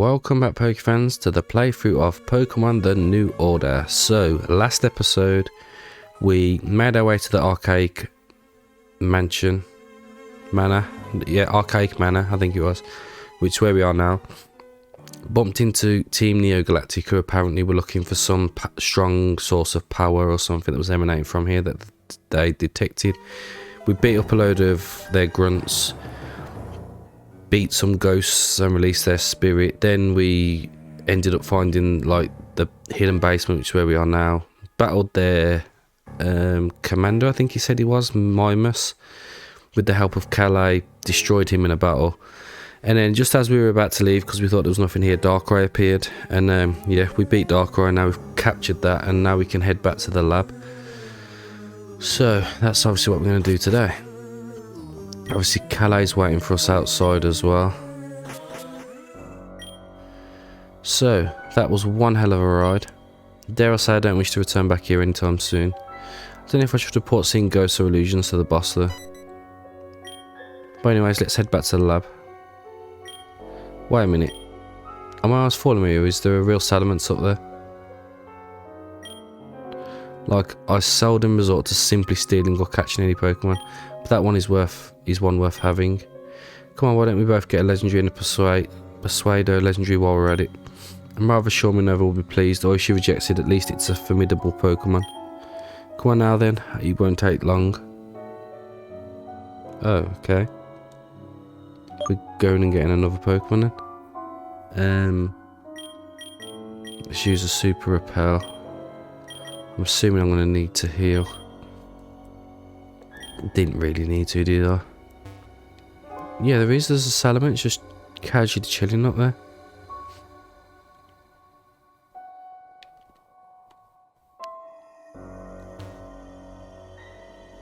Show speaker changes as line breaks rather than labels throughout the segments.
Welcome back, Pokefans, to the playthrough of Pokemon The New Order. So, last episode, we made our way to the archaic manor, archaic manor, I think it was, which is where we are now. Bumped into Team Neogalactic, who apparently were looking for some strong source of power or something that was emanating from here that they detected. We beat up a load of their grunts, beat some ghosts and released their spirit. Then we ended up finding like the hidden basement, which is where we are now. Battled their commander, I think he said he was, Mimus, with the help of Calais. Destroyed him in a battle. And then just as we were about to leave, because we thought there was nothing here, Darkrai appeared. And yeah, we beat Darkrai. Now we've captured that, and now we can head back to the lab. So that's obviously what we're going to do today. Obviously Calais is waiting for us outside as well. So that was one hell of a ride. Dare I say I don't wish to return back here anytime soon. I don't know if I should report seeing ghosts or illusions to the boss though. But anyways, let's head back to the lab. Wait a minute. Am I following me, or is there a real Salamence up there? Like, I seldom resort to simply stealing or catching any Pokemon, but that one is one worth having. Come on, why don't we both get a legendary and a Persuado legendary while we're at it? I'm rather sure Minerva will be pleased, or if she rejects it, at least it's a formidable Pokemon. Come on now then, it won't take long. Oh, okay. We're going and getting another Pokemon then. Let's use a Super Repel. I'm assuming I'm going to need to heal. Didn't really need to, did I? Yeah, there's a Salamence just casually chilling up there.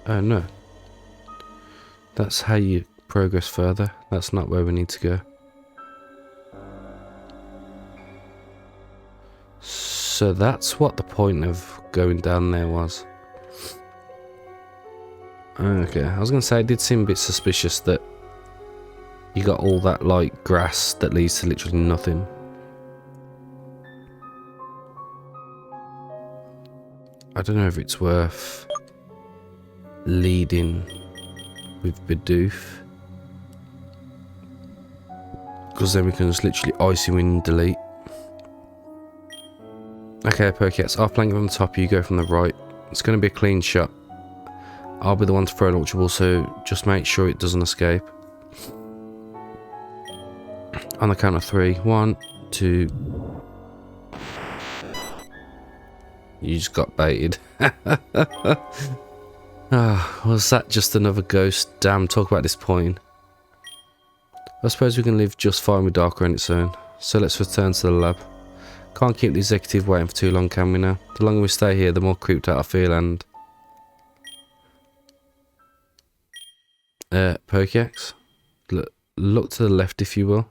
Oh no. That's how you progress further. That's not where we need to go. So that's what the point of going down there was. Okay, I was going to say it did seem a bit suspicious that you got all that like grass that leads to literally nothing. I don't know if it's worth leading with Bidoof, because then we can just literally Icy Wind and delete. Okay, Pokédex, I'll flank on the top, you go from the right. It's going to be a clean shot. I'll be the one to throw an Ultra Ball, so just make sure it doesn't escape. On the count of 3. 1, 2. You just got baited. Was that just another ghost? Damn, talk about disappointing. I suppose we can live just fine with Darkrai on its own. So let's return to the lab. Can't keep the executive waiting for too long, can we now? The longer we stay here, the more creeped out I feel, and... Pokédex? Look to the left, if you will.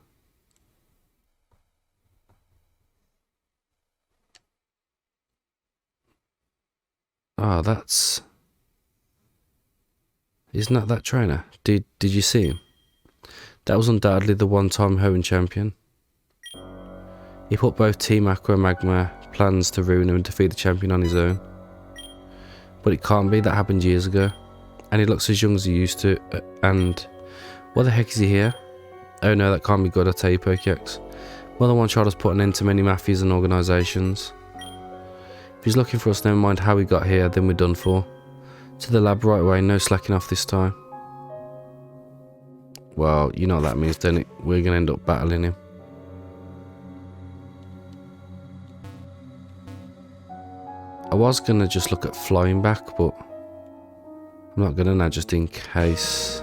Ah, that's... Isn't that trainer? Did you see him? That was undoubtedly the one-time Hoenn champion. He put both Team Aqua and Magma plans to ruin him and defeat the champion on his own. But it can't be, that happened years ago. And he looks as young as he used to, and... What the heck is he here? Oh no, that can't be good, I tell you, Pokédex. More than one child has put an end to many mafias and organisations. If he's looking for us, never mind how we got here, then we're done for. To the lab right away, no slacking off this time. Well, you know what that means, don't it? We're going to end up battling him. I was going to just look at flying back, but I'm not going to now, just in case.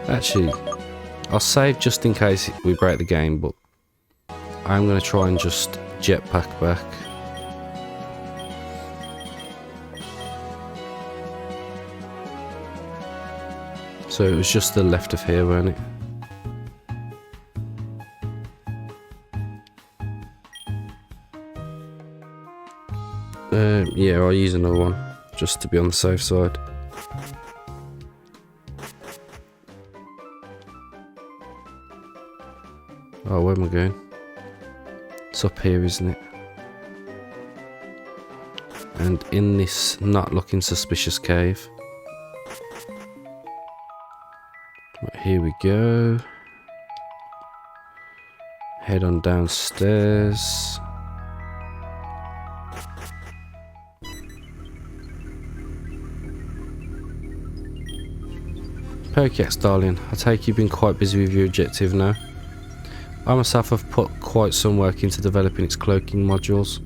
Actually, I'll save just in case we break the game, but I'm going to try and just jetpack back. So it was just the left of here, weren't it? Yeah, I'll use another one, just to be on the safe side. Oh, where am I going? It's up here, isn't it? And in this not looking suspicious cave. Right, here we go. Head on downstairs. Pokédex, darling, I take you've been quite busy with your objective now. I myself have put quite some work into developing its cloaking modules.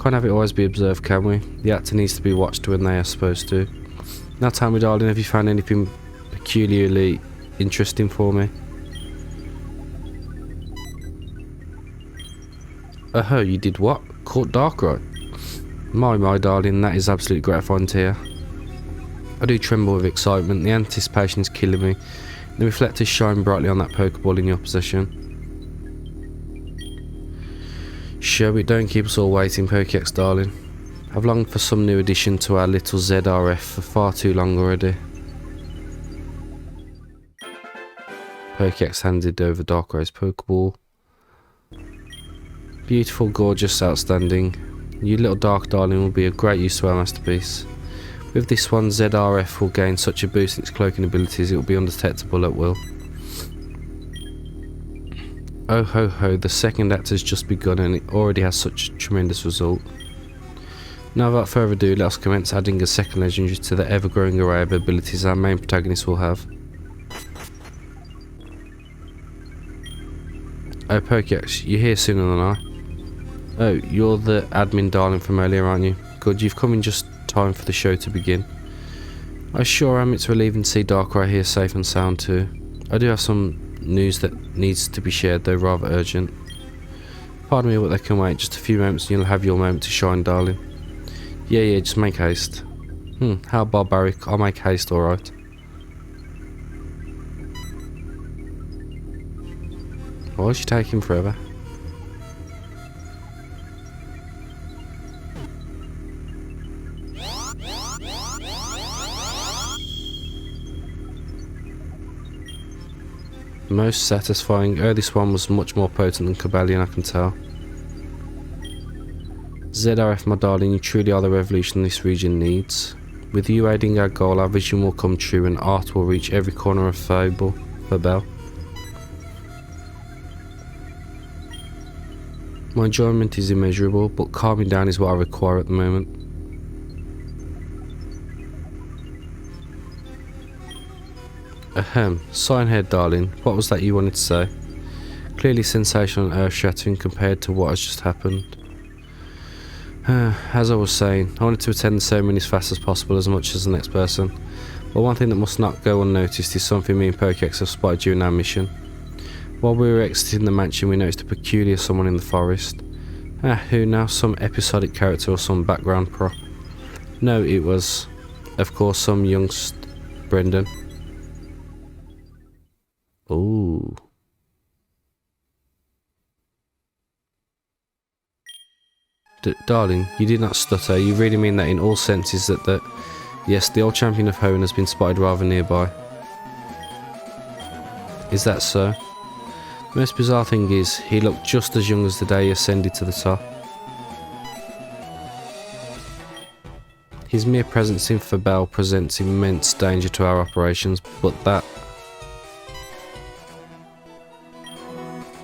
Can't have it always be observed, can we? The actor needs to be watched when they are supposed to. Now tell me, darling, have you found anything peculiarly interesting for me? Oh, you did what? Caught Darkrai? My darling, that is absolutely gratifying to hear. I do tremble with excitement. The anticipation is killing me. The reflectors shine brightly on that Pokeball in your possession. Show it, don't keep us all waiting, Pokédex, darling. I've longed for some new addition to our little ZRF for far too long already. Pokédex handed over Darkrai's Pokeball. Beautiful, gorgeous, outstanding. You little dark darling will be of great use to our masterpiece. With this one, ZRF will gain such a boost in its cloaking abilities it will be undetectable at will. Oh ho ho, the second act has just begun and it already has such a tremendous result. Now without further ado, let us commence adding a second legendary to the ever-growing array of abilities our main protagonist will have. Oh Pokédex, you're here sooner than I. Oh, you're the admin darling from earlier, aren't you? Good, you've come in just time for the show to begin. I sure am. It's relieving to see Darkrai here safe and sound too. I do have some news that needs to be shared, though rather urgent. Pardon me, but they can wait just a few moments and you'll have your moment to shine, darling. Yeah, just make haste. How barbaric. I'll make haste, alright. Why is she taking forever? Most satisfying. Oh, this one was much more potent than Fabellian, I can tell. ZRF, my darling, you truly are the revolution this region needs. With you aiding our goal, our vision will come true and art will reach every corner of Fabelle. My enjoyment is immeasurable, but calming down is what I require at the moment. Ahem, Signhead darling, what was that you wanted to say? Clearly sensational and earth-shattering compared to what has just happened. As I was saying, I wanted to attend the ceremony as fast as possible, as much as the next person. But one thing that must not go unnoticed is something me and Pokédex have spotted during our mission. While we were exiting the mansion, we noticed a peculiar someone in the forest. Who now? Some episodic character or some background prop? No, it was, of course, some youngst Brendan. Ooh. Darling, you did not stutter. You really mean that in all senses that yes, the old champion of Hoenn has been spotted rather nearby. Is that so? The most bizarre thing is, he looked just as young as the day he ascended to the top. His mere presence in Fabelle presents immense danger to our operations, but that...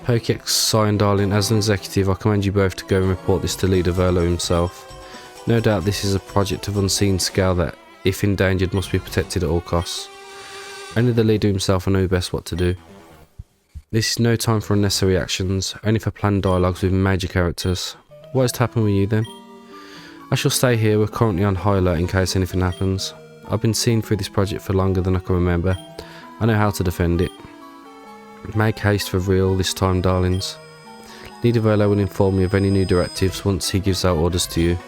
Pokédex, Scion darling, as an executive I command you both to go and report this to Leader Verlo himself. No doubt this is a project of unseen scale that, if endangered, must be protected at all costs. Only the leader himself will know best what to do. This is no time for unnecessary actions, only for planned dialogues with major characters. What is to happen with you then? I shall stay here. We're currently on high alert in case anything happens. I've been seen through this project for longer than I can remember. I know how to defend it. Make haste for real this time, darlings. Leader Verlo will inform me of any new directives once he gives out orders to you.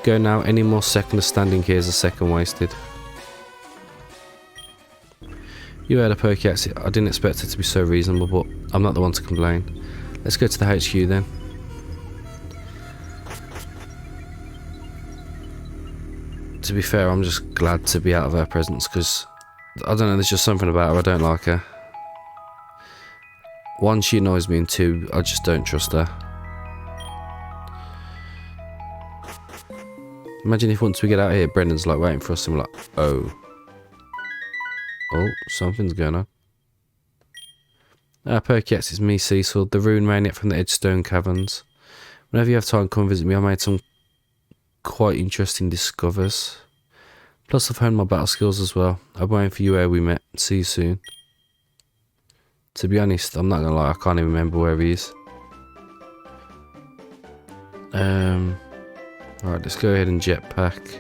Go now, any more second of standing here is a second wasted. You heard a Pokédex. I didn't expect it to be so reasonable, but I'm not the one to complain. Let's go to the HQ then. To be fair, I'm just glad to be out of her presence, because I don't know, there's just something about her, I don't like her. One, she annoys me, and two, I just don't trust her. Imagine if once we get out here, Brendan's like waiting for us and we're like, oh. Oh, something's going on. Pokédex, it's me, Cecil, the Rune Maniac from the Edgestone Caverns. Whenever you have time, come visit me. I made some quite interesting discovers. Plus, I've honed my battle skills as well. I'm waiting for you where we met. See you soon. To be honest, I'm not gonna lie, I can't even remember where he is. Alright, let's go ahead and jetpack.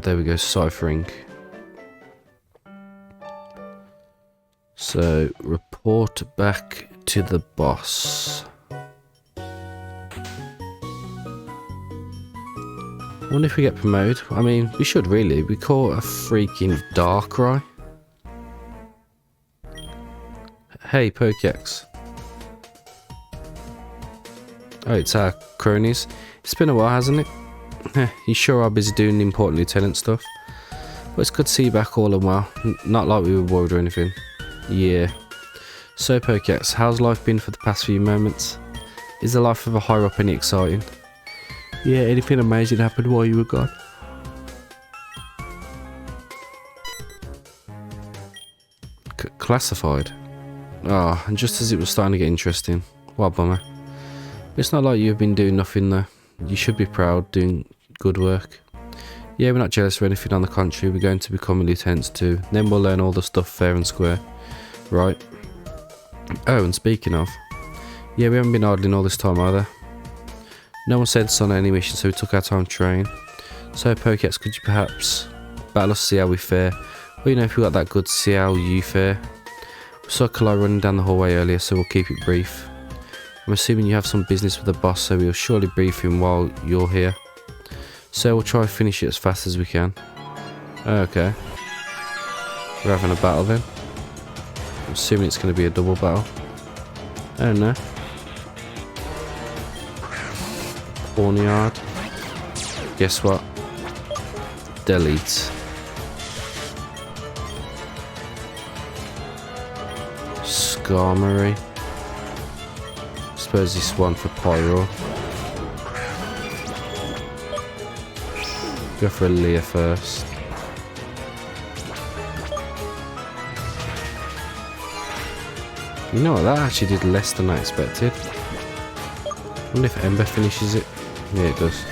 There we go, ciphering. So, report back to the boss. I wonder if we get promoted. I mean, we should really. We caught a freaking Darkrai. Hey, Pokédex. Oh, it's our cronies. It's been a while, hasn't it? You sure are busy doing important lieutenant stuff. But it's good to see you back all in well. Not like we were worried or anything. Yeah. So, Pokédex, how's life been for the past few moments? Is the life of a higher up any exciting? Yeah, anything amazing happened while you were gone? Classified? Ah, and just as it was starting to get interesting. What a bummer. It's not like you've been doing nothing though. You should be proud, doing good work. Yeah, we're not jealous or anything, on the contrary, we're going to become lieutenants too. Then we'll learn all the stuff fair and square. Right. Oh, and speaking of, yeah, we haven't been idling all this time either. No one sent us on any mission, so we took our time to train. So, Pokédex, could you perhaps battle us to see how we fare? Well, you know, if we got that good, see how you fare. We saw Kalai running down the hallway earlier, so we'll keep it brief. I'm assuming you have some business with the boss, so we'll surely brief him while you're here. So we'll try to finish it as fast as we can. Okay. We're having a battle then. I'm assuming it's going to be a double battle. I don't know. Barnyard. Guess what? Delete. Skarmory. Suppose this one for Pyro. Go for a Leah first. You know what, that actually did less than I expected. I wonder if Ember finishes it. Yeah, it does.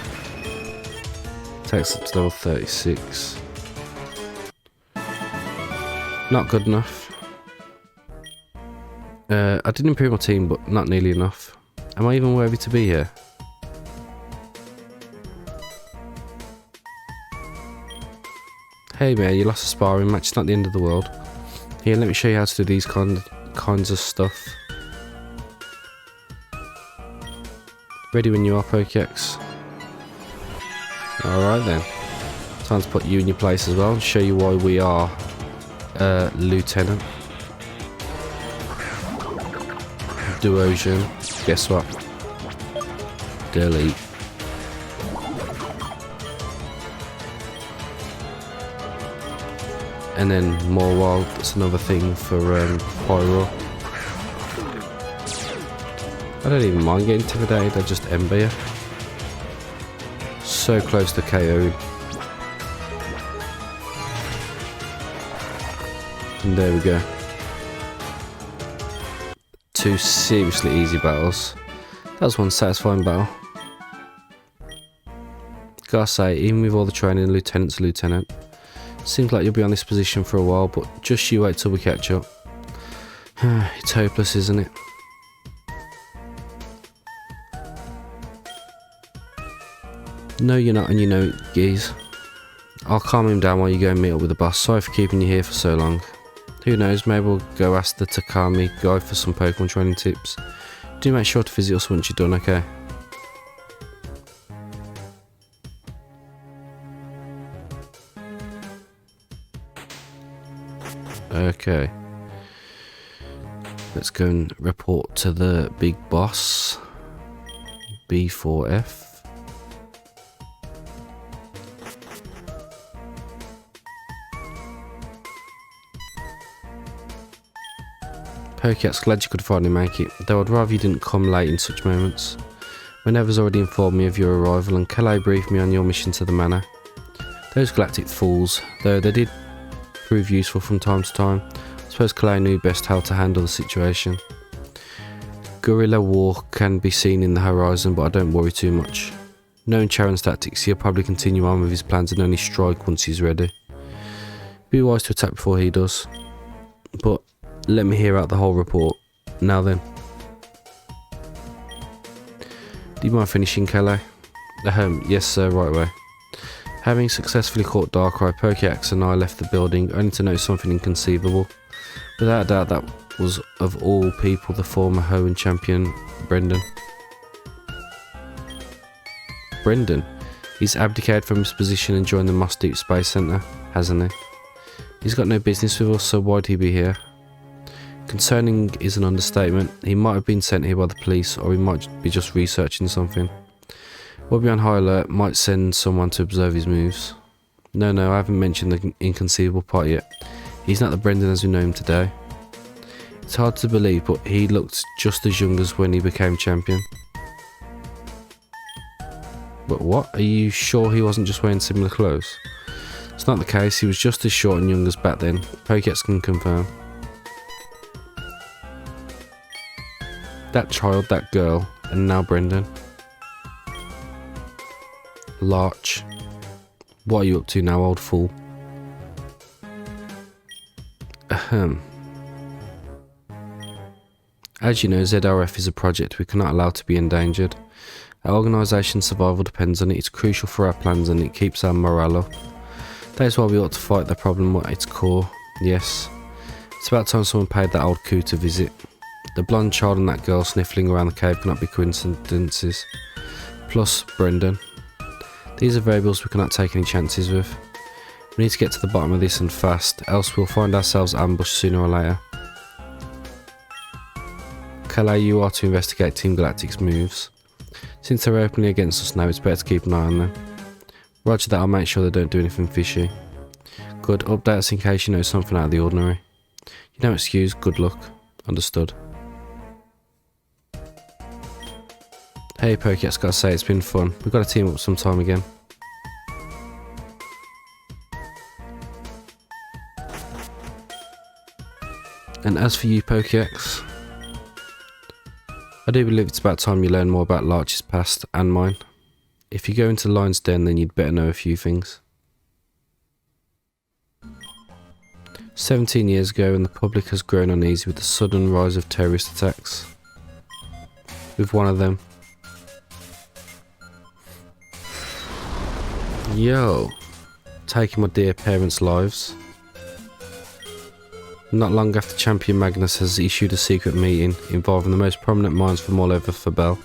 Takes up to level 36. Not good enough. I did improve my team, but not nearly enough. Am I even worthy to be here? Hey man, you lost a sparring match, it's not the end of the world. Here, let me show you how to do these kinds of stuff. Ready when you are, Pokédex. Alright then. Time to put you in your place as well and show you why we are Lieutenant. Duosion. Guess what? Delete. And then more wild, that's another thing for Pyro. I don't even mind getting intimidated, I just Ember you. So close to KO. And there we go. Two seriously easy battles. That was one satisfying battle. Gotta say, even with all the training, Lieutenant's a Lieutenant. Seems like you'll be on this position for a while, but just you wait till we catch up. It's hopeless, isn't it? No, you're not, and you know it, geez. I'll calm him down while you go and meet up with the boss. Sorry for keeping you here for so long. Who knows, maybe we'll go ask the Takami guy for some Pokemon training tips. Do make sure to visit us once you're done, okay? Okay. Let's go and report to the big boss. B4F. Pokédex, glad you could finally make it, though I'd rather you didn't come late in such moments. Minerva's already informed me of your arrival, and Calais briefed me on your mission to the manor. Those galactic fools, though they did prove useful from time to time, I suppose Calais knew best how to handle the situation. Guerrilla war can be seen in the horizon, but I don't worry too much. Knowing Charon's tactics, he'll probably continue on with his plans and only strike once he's ready. Be wise to attack before he does. But let me hear out the whole report. Now then. Do you mind finishing, Calais? Yes sir, right away. Having successfully caught Darkrai, Pokédex and I left the building, only to notice something inconceivable. Without a doubt, that was, of all people, the former Hoenn champion, Brendan. Brendan? He's abdicated from his position and joined the Moss Deep Space Centre, hasn't he? He's got no business with us, so why'd he be here? Concerning is an understatement. He might have been sent here by the police, or he might be just researching something. We'll be on high alert, might send someone to observe his moves. No, I haven't mentioned the inconceivable part yet. He's not the Brendan as we know him today. It's hard to believe, but he looked just as young as when he became champion. But what? Are you sure he wasn't just wearing similar clothes? It's not the case, he was just as short and young as back then. Pokédex can confirm. That child, that girl, and now Brendan. Larch. What are you up to now, old fool? Ahem. As you know, ZRF is a project we cannot allow to be endangered. Our organisation's survival depends on it, it's crucial for our plans and it keeps our morale up. That is why we ought to fight the problem at its core, yes. It's about time someone paid that old coup to visit. The blonde child and that girl sniffling around the cave cannot be coincidences. Plus, Brendan. These are variables we cannot take any chances with. We need to get to the bottom of this and fast, else we'll find ourselves ambushed sooner or later. Calais, you are to investigate Team Galactic's moves. Since they're openly against us now, it's better to keep an eye on them. Roger that, I'll make sure they don't do anything fishy. Good, update us in case you know something out of the ordinary. You don't excuse, good luck. Understood. Hey Pokédex, gotta say it's been fun. We've got to team up sometime again. And as for you Pokédex, I do believe it's about time you learn more about Larch's past and mine. If you go into the Lion's Den, then you'd better know a few things. 17 years ago, and the public has grown uneasy with the sudden rise of terrorist attacks. With one of them. Yo, taking my dear parents' lives. Not long after Champion Magnus has issued a secret meeting involving the most prominent minds from all over Fabelle.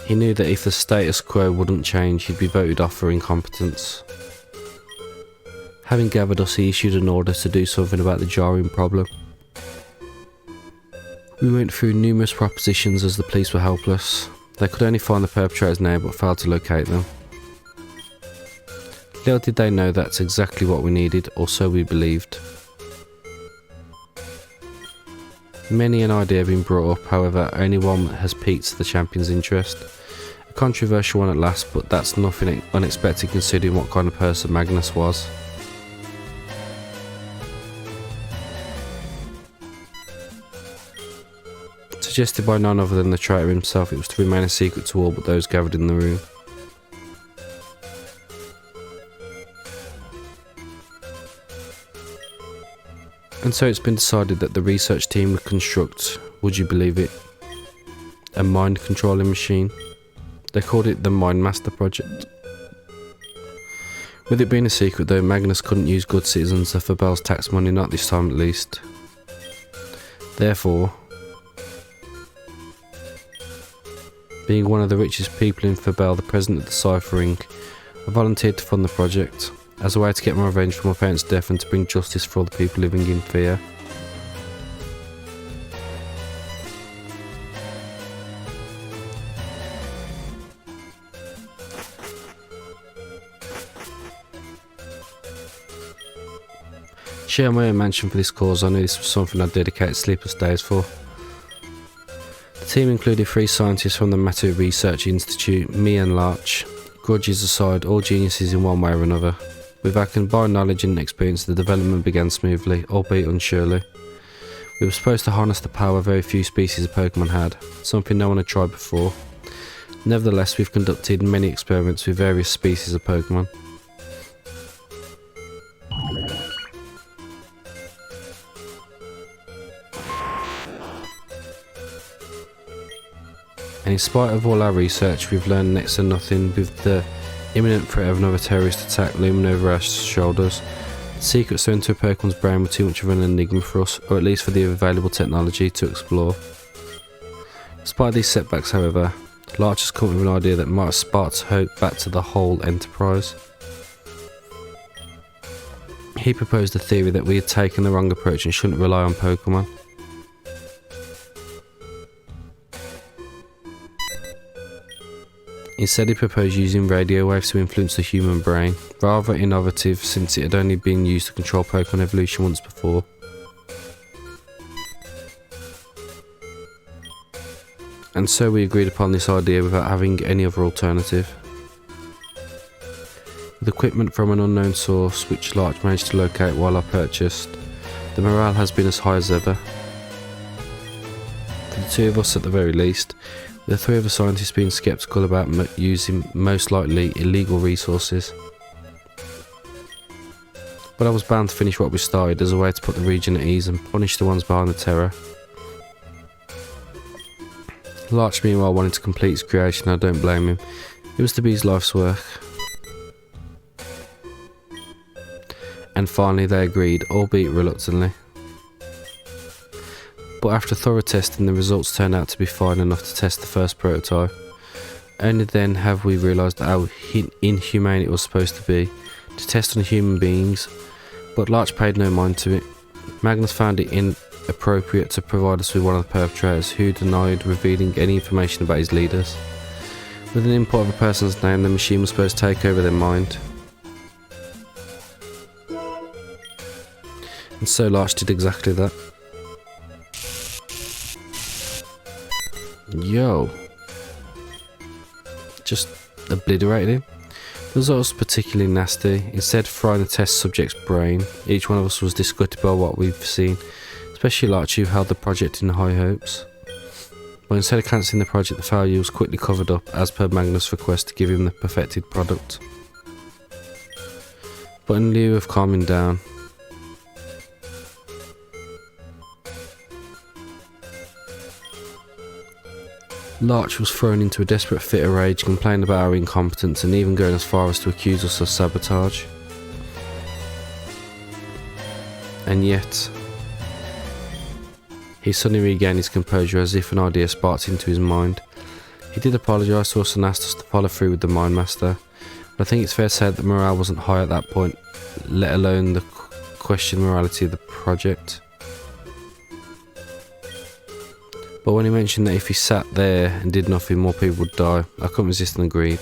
He knew that if the status quo wouldn't change, he'd be voted off for incompetence. Having gathered us, he issued an order to do something about the jarring problem. We went through numerous propositions as the police were helpless. They could only find the perpetrator's name but failed to locate them. Little did they know that's exactly what we needed, or so we believed. Many an idea had been brought up, however, only one has piqued the champion's interest. A controversial one at last, but that's nothing unexpected considering what kind of person Magnus was. Suggested by none other than the traitor himself, it was to remain a secret to all but those gathered in the room. And so it's been decided that the research team would construct, would you believe it, a mind controlling machine. They called it the Mind Master Project. With it being a secret though, Magnus couldn't use good citizens of Fabelle's tax money, not this time at least. Therefore, being one of the richest people in Fabelle, the president of the Cipher Inc., I volunteered to fund the project, as a way to get my revenge for my parents' death and to bring justice for all the people living in fear. Share my own mansion for this cause. I knew this was something I'd dedicate sleepless days for. The team included 3 scientists from the Matter Research Institute, me and Larch. Grudges aside, all geniuses in one way or another. With our combined knowledge and experience, the development began smoothly, albeit unsurely. We were supposed to harness the power very few species of Pokemon had, something no one had tried before. Nevertheless, we've conducted many experiments with various species of Pokemon. And in spite of all our research, we've learned next to nothing, with the imminent threat of another terrorist attack looming over our shoulders. The secrets to enter a Pokemon's brain were too much of an enigma for us, or at least for the available technology to explore. Despite these setbacks, however, Larch has come up with an idea that might have sparked hope back to the whole enterprise. He proposed the theory that we had taken the wrong approach and shouldn't rely on Pokemon. Instead, he proposed using radio waves to influence the human brain, rather innovative since it had only been used to control Pokemon evolution once before. And so we agreed upon this idea without having any other alternative. With equipment from an unknown source, which Larch managed to locate while I purchased, the morale has been as high as ever. For the 2 of us at the very least, with the 3 other scientists being sceptical about using most likely illegal resources. But I was bound to finish what we started as a way to put the region at ease and punish the ones behind the terror. Larch meanwhile wanted to complete his creation, I don't blame him. It was to be his life's work. And finally they agreed, albeit reluctantly. But after thorough testing, the results turned out to be fine enough to test the first prototype. Only then have we realised how inhumane it was supposed to be, to test on human beings, but Larch paid no mind to it. Magnus found it inappropriate to provide us with one of the perpetrators, who denied revealing any information about his leaders. With an input of a person's name, the machine was supposed to take over their mind. And so Larch did exactly that. Yo. Just obliterated him. The result was particularly nasty. Instead of frying the test subject's brain, each one of us was disgusted by what we've seen, especially Larch, who held the project in high hopes. But instead of cancelling the project, the failure was quickly covered up as per Magnus' request to give him the perfected product. But in lieu of calming down, Larch was thrown into a desperate fit of rage, complaining about our incompetence and even going as far as to accuse us of sabotage. And yet, he suddenly regained his composure as if an idea sparked into his mind. He did apologise to us and asked us to follow through with the Mind Master, but I think it's fair to say that morale wasn't high at that point, let alone the question morality of the project. But when he mentioned that if he sat there and did nothing, more people would die, I couldn't resist and agreed.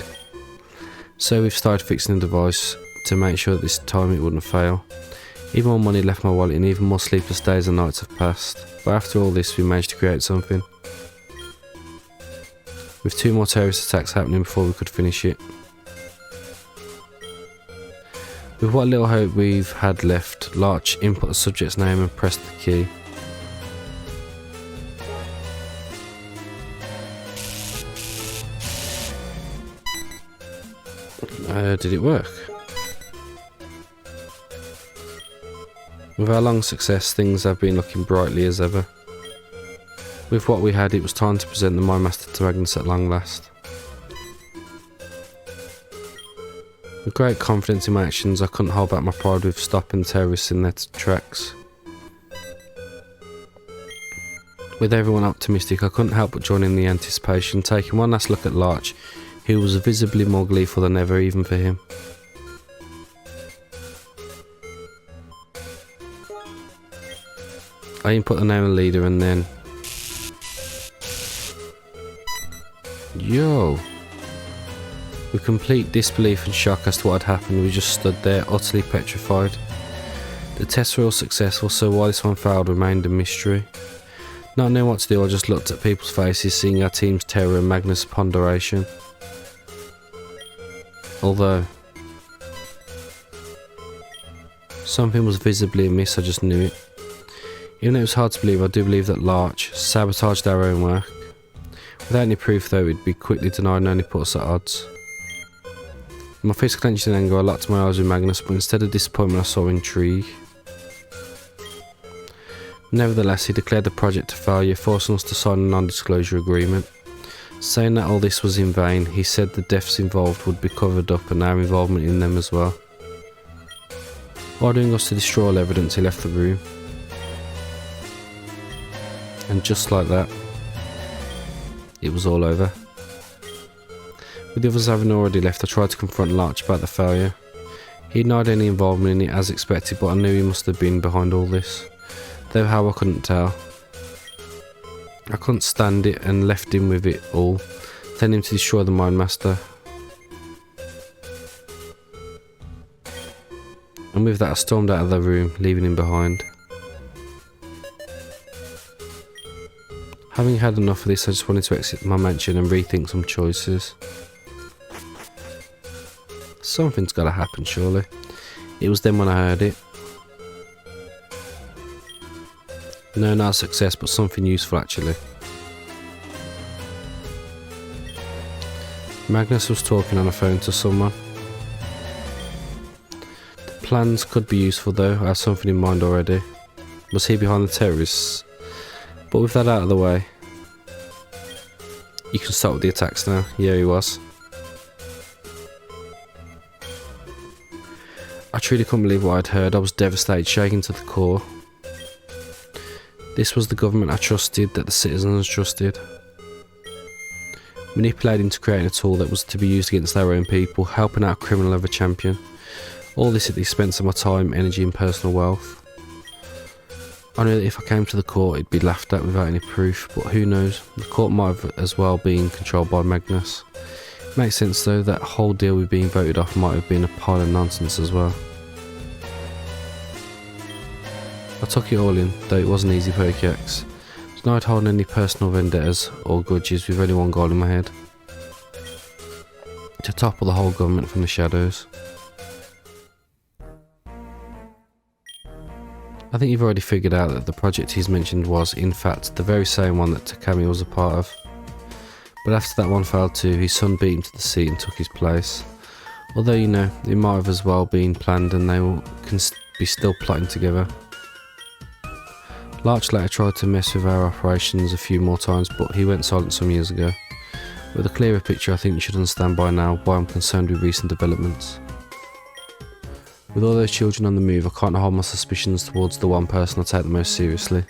So we've started fixing the device to make sure that this time it wouldn't fail. Even more money left my wallet and even more sleepless days and nights have passed. But after all this, we managed to create something. With 2 more terrorist attacks happening before we could finish it. With what little hope we've had left, Larch input the subject's name and pressed the key. Did it work? With our long success, things have been looking brightly as ever. With what we had, it was time to present the Mind Master to Magnus at long last. With great confidence in my actions, I couldn't hold back my pride with stopping the terrorists in their tracks. With everyone optimistic, I couldn't help but join in the anticipation, taking one last look at Larch, who was visibly more gleeful than ever, even for him. I input the name of the leader and then... Yo! With complete disbelief and shock as to what had happened, we just stood there, utterly petrified. The tests were all successful, so why this one failed remained a mystery. Not knowing what to do, I just looked at people's faces, seeing our team's terror and Magnus' ponderation. Although something was visibly amiss, I just knew it. Even though it was hard to believe, I do believe that Larch sabotaged our own work. Without any proof though, it'd be quickly denied and only put us at odds. My fist clenched in anger, I locked my eyes with Magnus, but instead of disappointment I saw intrigue. Nevertheless, he declared the project a failure, forcing us to sign a non-disclosure agreement. Saying that all this was in vain, he said the deaths involved would be covered up and our involvement in them as well. Ordering us to destroy all evidence, he left the room. And just like that, it was all over. With the others having already left, I tried to confront Larch about the failure. He denied any involvement in it as expected, but I knew he must have been behind all this. Though how, I couldn't tell. I couldn't stand it and left him with it all, telling him to destroy the Mind Master. And with that I stormed out of the room, leaving him behind. Having had enough of this, I just wanted to exit my mansion and rethink some choices. Something's gotta happen, surely. It was then when I heard it. No, not a success, but something useful actually. Magnus was talking on the phone to someone. The plans could be useful though, I have something in mind already. Was he behind the terrorists? But with that out of the way, you can start with the attacks now. Yeah, he was. I truly couldn't believe what I'd heard. I was devastated, shaken to the core. This was the government I trusted, that the citizens trusted. Manipulated into creating a tool that was to be used against their own people, helping out a criminal over a champion. All this at the expense of my time, energy and personal wealth. I knew that if I came to the court it'd be laughed at without any proof, but who knows, the court might have as well been controlled by Magnus. It makes sense though, that whole deal with being voted off might have been a pile of nonsense as well. I took it all in, though it wasn't easy Pokédex. Denied holding any personal vendettas or grudges, with only one goal in my head. To topple the whole government from the shadows. I think you've already figured out that the project he's mentioned was, in fact, the very same one that Takami was a part of. But after that one failed too, his son beat him to the seat and took his place. Although, you know, it might have as well been planned and they can be still plotting together. Larch later tried to mess with our operations a few more times, but he went silent some years ago. With a clearer picture, I think you should understand by now why I'm concerned with recent developments. With all those children on the move, I can't hold my suspicions towards the one person I take the most seriously.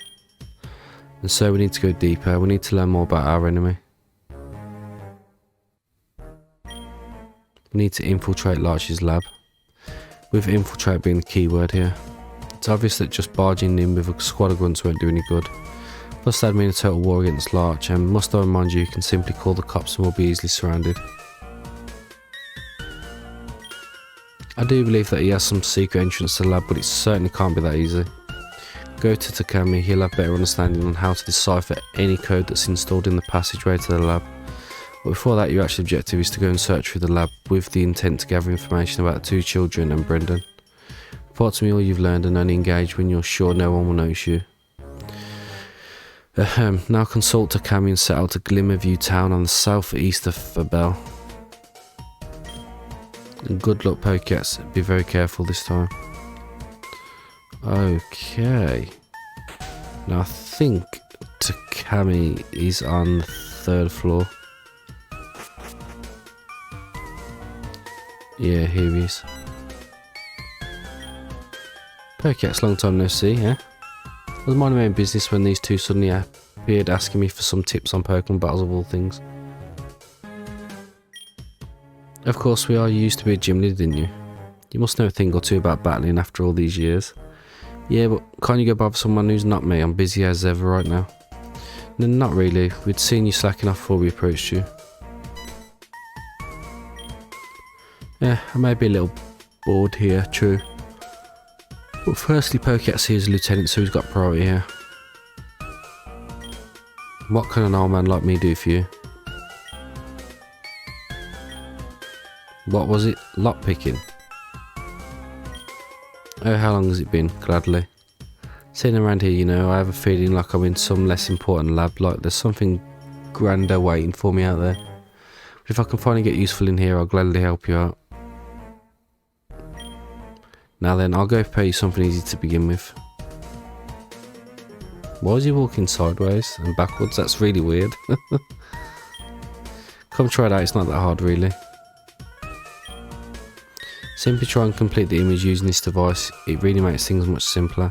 And so we need to go deeper, we need to learn more about our enemy. We need to infiltrate Larch's lab, with infiltrate being the key word here. It's obvious that just barging in with a squad of grunts won't do any good. Plus that'd mean a total war against Larch, and must I remind you, you can simply call the cops and we'll be easily surrounded. I do believe that he has some secret entrance to the lab, but it certainly can't be that easy. Go to Takami, he'll have better understanding on how to decipher any code that's installed in the passageway to the lab. But before that, your actual objective is to go and search through the lab with the intent to gather information about the two children and Brendan. Report to me all you've learned and only engage when you're sure no one will notice you. Now consult Takami and set out to Glimmerview Town on the southeast of Fabelle. Good luck, Pokédex. Be very careful this time. Okay. Now I think Takami is on the 3rd floor. Yeah, here he is. Pokédex, long time no see, yeah? I was minding my own business when these two suddenly appeared asking me for some tips on Pokemon battles of all things. Of course, we are used to be a gym leader, didn't you? You must know a thing or two about battling after all these years. Yeah, but can't you go bother someone who's not me? I'm busy as ever right now. No, not really. We'd seen you slacking off before we approached you. Yeah, I may be a little bored here, true. But firstly, Pokédex here is a lieutenant, so he's got priority here. What can an old man like me do for you? What was it? Lockpicking? Oh, how long has it been? Gladly. Sitting around here, you know, I have a feeling like I'm in some less important lab, like there's something grander waiting for me out there. But if I can finally get useful in here, I'll gladly help you out. Now then, I'll go pay you something easy to begin with. Why is he walking sideways and backwards? That's really weird. Come try it out, it's not that hard really. Simply try and complete the image using this device. It really makes things much simpler.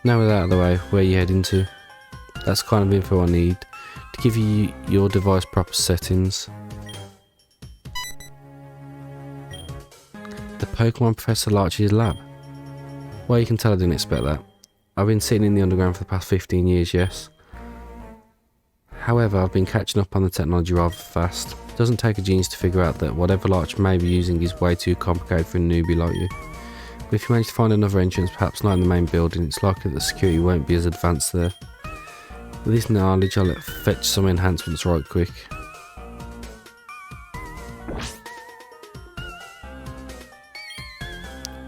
Now with that out of the way, where are you heading to? That's kind of info I need to give you your device proper settings. The Pokemon Professor Larch's lab. Well, you can tell I didn't expect that. I've been sitting in the underground for the past 15 years, yes. However, I've been catching up on the technology rather fast. It doesn't take a genius to figure out that whatever Larch may be using is way too complicated for a newbie like you. But if you manage to find another entrance, perhaps not in the main building, it's likely that the security won't be as advanced there. With this knowledge, I'll fetch some enhancements right quick.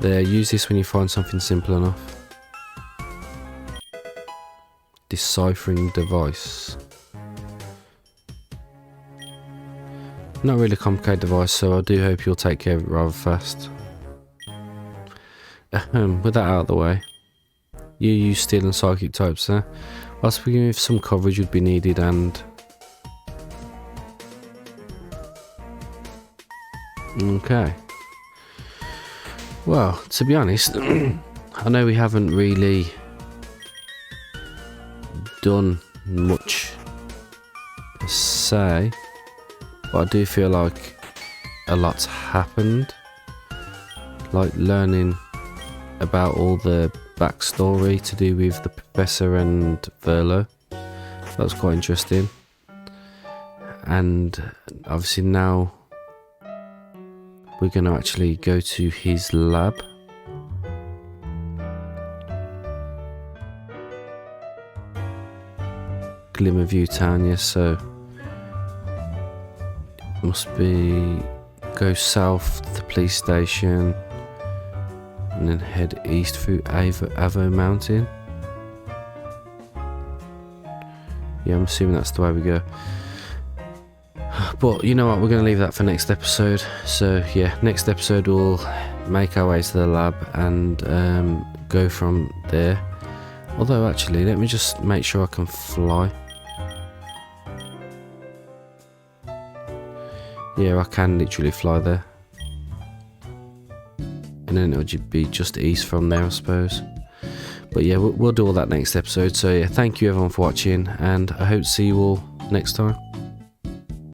There, use this when you find something simple enough. Deciphering device. Not really a complicated device, so I do hope you'll take care of it rather fast. With that out of the way, you use steel and psychic types there. Whilst beginning with some coverage would be needed and... Okay. Well, to be honest, I know we haven't really done much per se, but I do feel like a lot's happened. Like learning about all the backstory to do with the Professor and Verlo. That was quite interesting. And obviously now we're going to actually go to his lab. Glimmerview Town, yes, so must be go south to the police station and then head east through Avo Mountain. Yeah, I'm assuming that's the way we go. But you know what, we're going to leave that for next episode. So yeah, next episode we'll make our way to the lab and go from there. Although actually, let me just make sure I can fly. Yeah, I can literally fly there. And then it'll be just east from there, I suppose. But yeah, we'll do all that next episode. So yeah, thank you everyone for watching, and I hope to see you all next time.